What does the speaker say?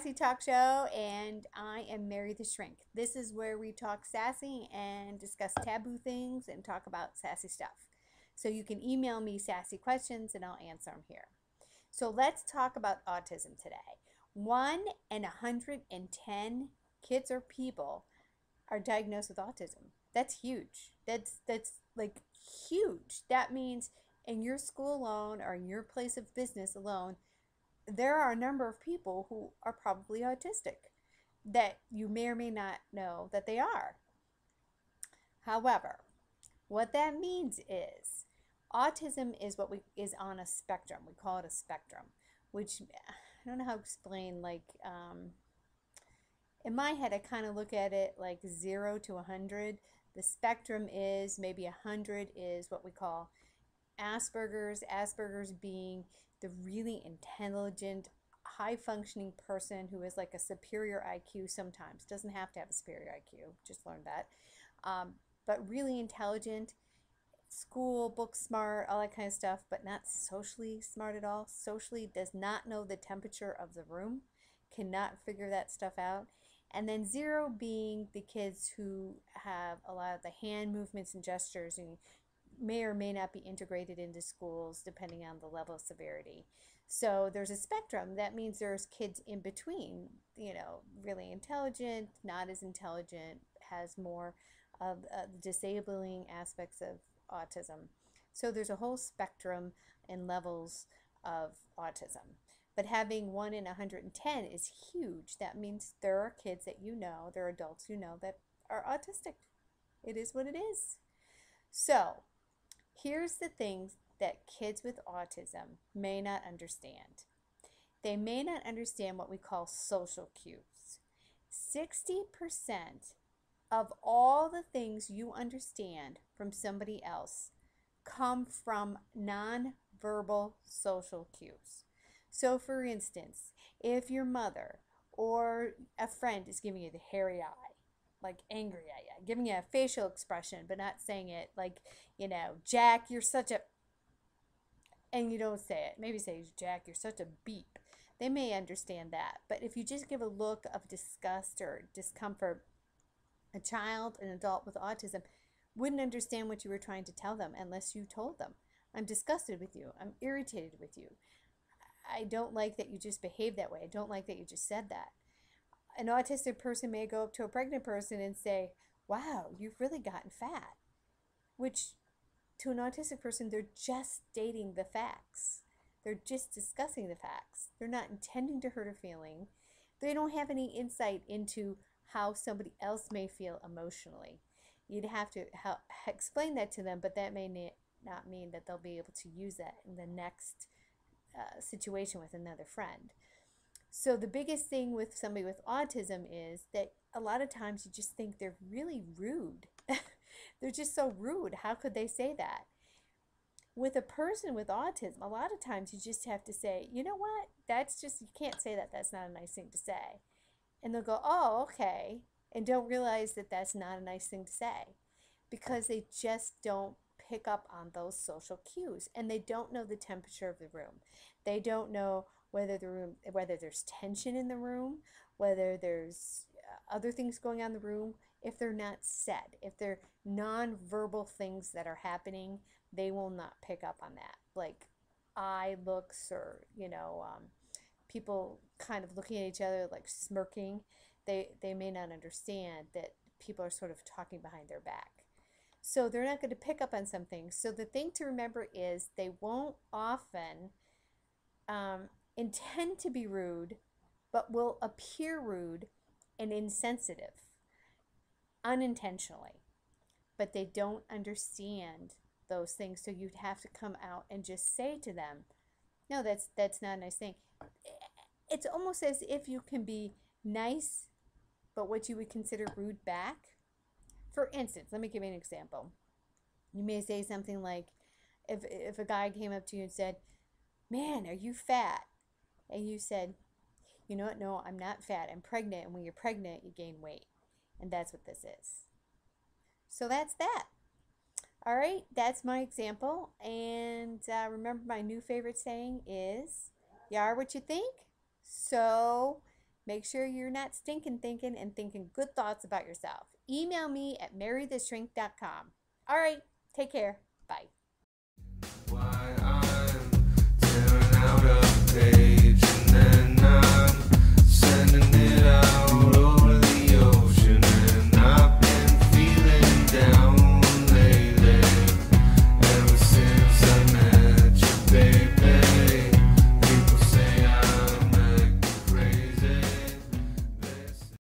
Sassy Talk Show, and I am Mary the Shrink. This is where we talk sassy and discuss taboo things and talk about sassy stuff. So you can email me sassy questions and I'll answer them here. So let's talk about autism today. 1 in 110 kids or people are diagnosed with autism. That's huge. That's like huge. That means in your school alone or in your place of business alone, there are a number of people who are probably autistic that you may or may not know that they are. However, what that means is autism is what we is on a spectrum. We call it a spectrum, which I don't know how to explain. In my head, I kind of look at it like 0 to 100. The spectrum is maybe 100 is what we call Asperger's. Asperger's being the really intelligent, high functioning person who is like a superior IQ sometimes. Doesn't have to have a superior IQ, just learned that. But really intelligent, school, book smart, all that kind of stuff, but not socially smart at all. Socially does not know the temperature of the room, cannot figure that stuff out. And then 0 being the kids who have a lot of the hand movements and gestures and may or may not be integrated into schools depending on the level of severity. So there's a spectrum. That means there's kids in between, really intelligent, not as intelligent, has more of the disabling aspects of autism. So there's a whole spectrum and levels of autism. But having 1 in 110 is huge. That means there are kids that there are adults that are autistic. It is what it is. So here's the things that kids with autism may not understand. They may not understand what we call social cues. 60% of all the things you understand from somebody else come from nonverbal social cues. So for instance, if your mother or a friend is giving you the hairy eye, like angry at you, giving you a facial expression, but not saying it like, Jack, you're such a, and you don't say it. Maybe say, Jack, you're such a beep. They may understand that. But if you just give a look of disgust or discomfort, a child, an adult with autism wouldn't understand what you were trying to tell them unless you told them. I'm disgusted with you. I'm irritated with you. I don't like that you just behaved that way. I don't like that you just said that. An autistic person may go up to a pregnant person and say, wow, you've really gotten fat. Which, to an autistic person, they're just stating the facts. They're just discussing the facts. They're not intending to hurt a feeling. They don't have any insight into how somebody else may feel emotionally. You'd have to explain that to them, but that may not mean that they'll be able to use that in the next situation with another friend. So the biggest thing with somebody with autism is that a lot of times you just think they're really rude. They're just so rude. How could they say that? With a person with autism, a lot of times you just have to say, you know what? That's just, you can't say that. That's not a nice thing to say. And they'll go, oh, okay. And don't realize that that's not a nice thing to say because they just don't pick up on those social cues and they don't know the temperature of the room. They don't know whether there's tension in the room, whether there's other things going on in the room. If they're not said, if they're non-verbal things that are happening, they will not pick up on that. Like eye looks or, people kind of looking at each other like smirking. They may not understand that people are sort of talking behind their back. So they're not going to pick up on some things. So the thing to remember is they won't often intend to be rude, but will appear rude and insensitive unintentionally. But they don't understand those things. So you'd have to come out and just say to them, no, that's not a nice thing. It's almost as if you can be nice, but what you would consider rude back. For instance, let me give you an example. You may say something like, if a guy came up to you and said, man, are you fat? And you said, you know what, no, I'm not fat, I'm pregnant, and when you're pregnant, you gain weight. And that's what this is. So that's that. All right, that's my example. And remember, my new favorite saying is, you are what you think. So Make sure you're not stinking thinking and thinking good thoughts about yourself. Email me at marrytheshrink.com. All right, take care. Bye. Why I'm tearing out of pain.